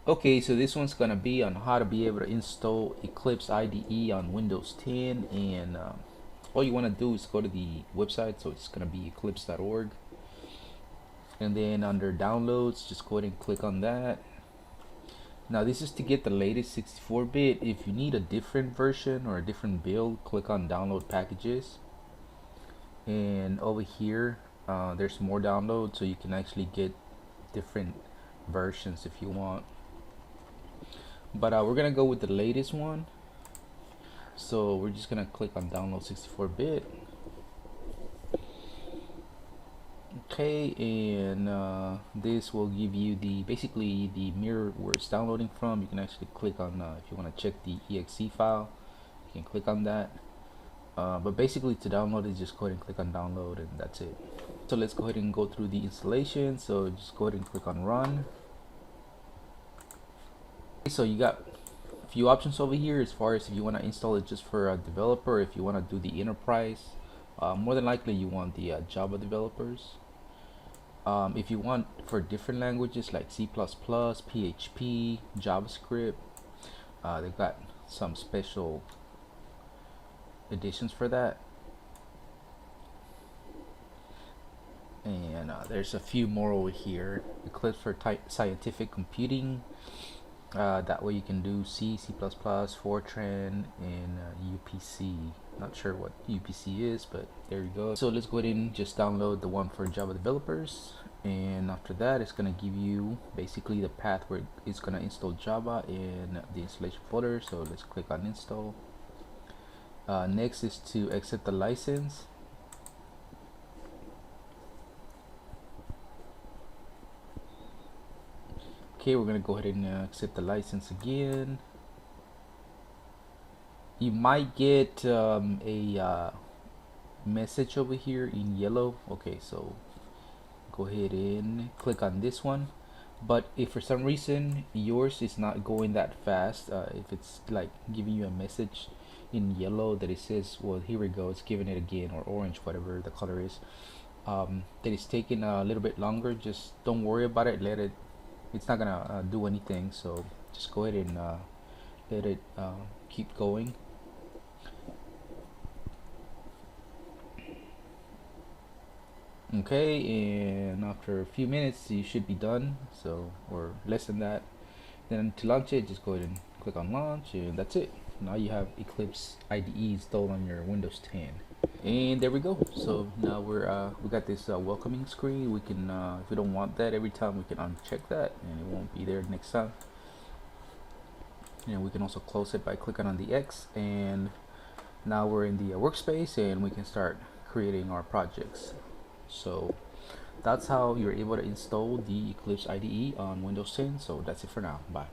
Okay, so this one's gonna be on how to be able to install Eclipse IDE on Windows 10, and all you want to do is go to the website. So it's gonna be eclipse.org, and then under downloads, just go ahead and click on that. Now this is to get the latest 64-bit. If you need a different version or a different build, click on download packages, and over here there's more downloads, so you can actually get different versions if you want. But we're gonna go with the latest one, so we're just gonna click on download 64-bit. Okay, and this will give you the basically the mirror where it's downloading from. You can actually click on if you want to check the exe file, you can click on that. But basically to download it, just go ahead and click on download, and that's it. So let's go ahead and go through the installation. So just go ahead and click on run. So you got a few options over here as far as if you want to install it just for a developer, if you want to do the enterprise. More than likely you want the Java developers. If you want for different languages like C++, PHP, JavaScript, they've got some special editions for that. And there's a few more over here. Eclipse for scientific computing. That way you can do C, C++, Fortran, and UPC. Not sure what UPC is, but there you go. So let's go ahead and just download the one for Java developers, and after that it's going to give you basically the path where it's going to install Java in the installation folder. So let's click on install. Next is to accept the license. Okay, we're going to go ahead and accept the license again. You might get a message over here in yellow. Okay, so go ahead and click on this one. But if for some reason yours is not going that fast, if it's like giving you a message in yellow that it says, well, here we go, it's giving it again, or orange, whatever the color is, that it's taking a little bit longer, just don't worry about it. Let it, it's not gonna do anything, so just go ahead and let it keep going. Okay, and after a few minutes you should be done, so, or less than that. Then to launch it, just go ahead and click on launch, and that's it. Now you have Eclipse IDE installed on your Windows 10. And there we go. So now we got this welcoming screen. We can if we don't want that every time, we can uncheck that and it won't be there next time. And we can also close it by clicking on the X, and now we're in the workspace and we can start creating our projects. So that's how you're able to install the Eclipse IDE on Windows 10. So that's it for now. Bye.